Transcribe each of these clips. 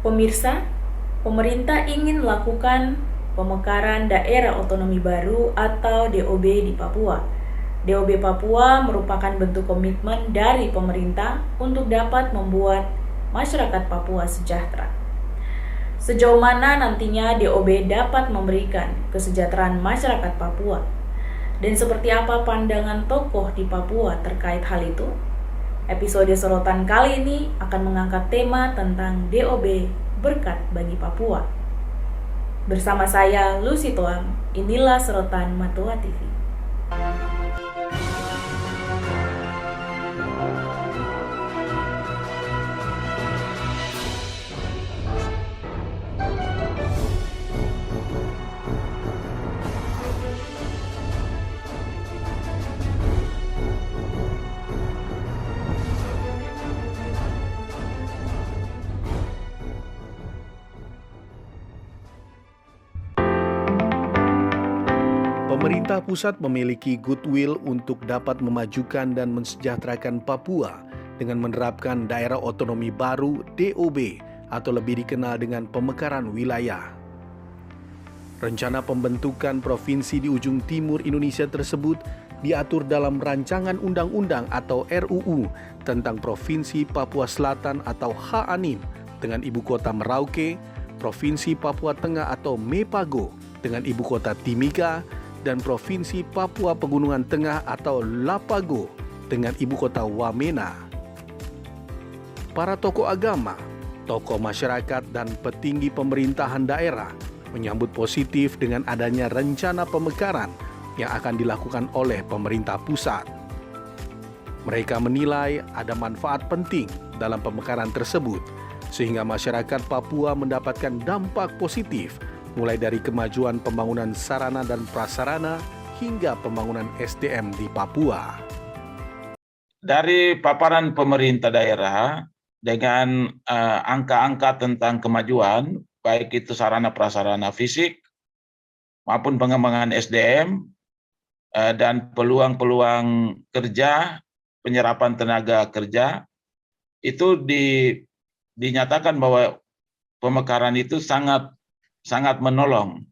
Pemirsa, pemerintah ingin melakukan pemekaran daerah otonomi baru atau DOB di Papua. DOB Papua merupakan bentuk komitmen dari pemerintah untuk dapat membuat masyarakat Papua sejahtera. Sejauh mana nantinya DOB dapat memberikan kesejahteraan masyarakat Papua? Dan seperti apa pandangan tokoh di Papua terkait hal itu? Episode sorotan kali ini akan mengangkat tema tentang DOB berkat bagi Papua. Bersama saya Lucy Toang, inilah sorotan Matua TV. Pemerintah pusat memiliki goodwill untuk dapat memajukan dan mensejahterakan Papua dengan menerapkan daerah otonomi baru DOB atau lebih dikenal dengan pemekaran wilayah. Rencana pembentukan provinsi di ujung timur Indonesia tersebut diatur dalam Rancangan Undang-Undang atau RUU tentang Provinsi Papua Selatan atau HANIM dengan ibu kota Merauke, Provinsi Papua Tengah atau MEPAGO dengan ibu kota Timika, dan Provinsi Papua Pegunungan Tengah atau LAPAGO dengan ibu kota Wamena. Para tokoh agama, tokoh masyarakat, dan petinggi pemerintahan daerah menyambut positif dengan adanya rencana pemekaran yang akan dilakukan oleh pemerintah pusat. Mereka menilai ada manfaat penting dalam pemekaran tersebut, sehingga masyarakat Papua mendapatkan dampak positif mulai dari kemajuan pembangunan sarana dan prasarana hingga pembangunan SDM di Papua. Dari paparan pemerintah daerah dengan angka-angka tentang kemajuan, baik itu sarana prasarana fisik maupun pengembangan SDM dan peluang-peluang kerja, penyerapan tenaga kerja, itu dinyatakan bahwa pemekaran itu sangat menolong,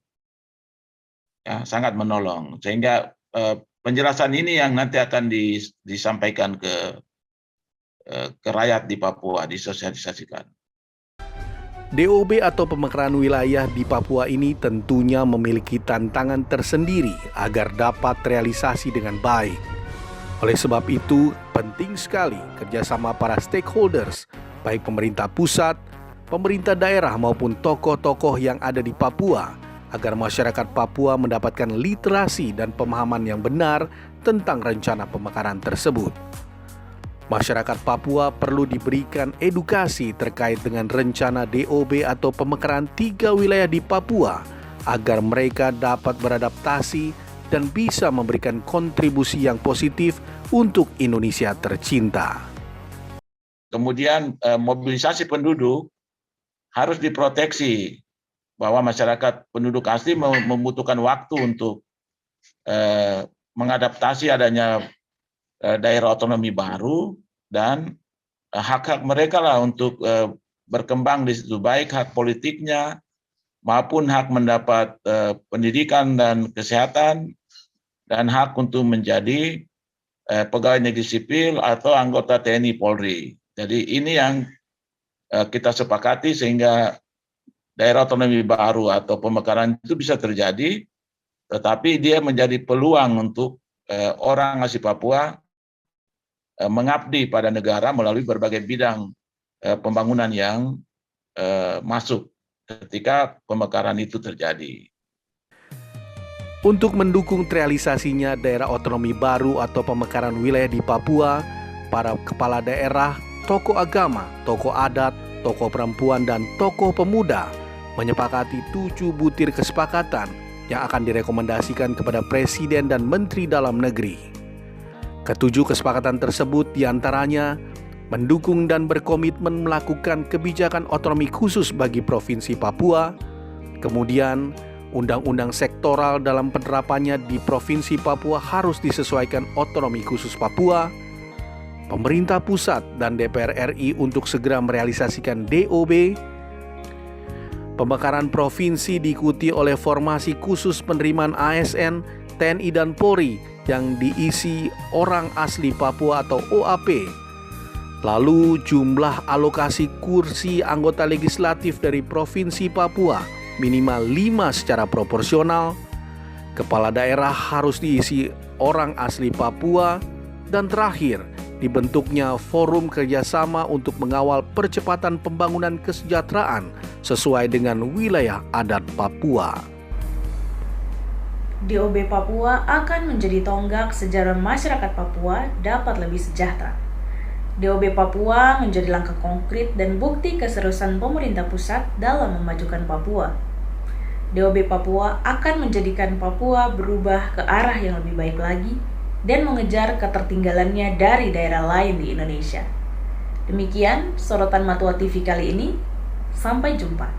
ya, sangat menolong. Sehingga penjelasan ini yang nanti akan disampaikan ke rakyat di Papua, disosialisasikan. DOB atau pemekaran wilayah di Papua ini tentunya memiliki tantangan tersendiri agar dapat realisasi dengan baik. Oleh sebab itu, penting sekali kerjasama para stakeholders, baik pemerintah pusat, pemerintah daerah maupun tokoh-tokoh yang ada di Papua agar masyarakat Papua mendapatkan literasi dan pemahaman yang benar tentang rencana pemekaran tersebut. Masyarakat Papua perlu diberikan edukasi terkait dengan rencana DOB atau pemekaran 3 wilayah di Papua agar mereka dapat beradaptasi dan bisa memberikan kontribusi yang positif untuk Indonesia tercinta. Kemudian mobilisasi penduduk harus diproteksi, bahwa masyarakat penduduk asli membutuhkan waktu untuk mengadaptasi adanya daerah otonomi baru dan hak-hak mereka lah untuk berkembang di situ, baik hak politiknya maupun hak mendapat pendidikan dan kesehatan dan hak untuk menjadi pegawai negeri sipil atau anggota TNI Polri. Jadi ini yang kita sepakati sehingga daerah otonomi baru atau pemekaran itu bisa terjadi, tetapi dia menjadi peluang untuk orang asli Papua mengabdi pada negara melalui berbagai bidang pembangunan yang masuk ketika pemekaran itu terjadi. Untuk mendukung realisasinya daerah otonomi baru atau pemekaran wilayah di Papua, para kepala daerah, tokoh agama, tokoh adat, tokoh perempuan, dan tokoh pemuda menyepakati 7 butir kesepakatan yang akan direkomendasikan kepada Presiden dan Menteri Dalam Negeri. Ketujuh kesepakatan tersebut diantaranya mendukung dan berkomitmen melakukan kebijakan otonomi khusus bagi Provinsi Papua, kemudian undang-undang sektoral dalam penerapannya di Provinsi Papua harus disesuaikan otonomi khusus Papua, pemerintah pusat dan DPR RI untuk segera merealisasikan DOB, Pemekaran provinsi diikuti oleh formasi khusus penerimaan ASN, TNI dan Polri yang diisi orang asli Papua atau OAP. Lalu jumlah alokasi kursi anggota legislatif dari Provinsi Papua minimal 5 secara proporsional. Kepala daerah harus diisi orang asli Papua. Dan terakhir, dibentuknya forum kerjasama untuk mengawal percepatan pembangunan kesejahteraan sesuai dengan wilayah adat Papua. DOB Papua akan menjadi tonggak sejarah masyarakat Papua dapat lebih sejahtera. DOB Papua menjadi langkah konkret dan bukti keseriusan pemerintah pusat dalam memajukan Papua. DOB Papua akan menjadikan Papua berubah ke arah yang lebih baik lagi dan mengejar ketertinggalannya dari daerah lain di Indonesia. Demikian sorotan Matua TV kali ini. Sampai jumpa.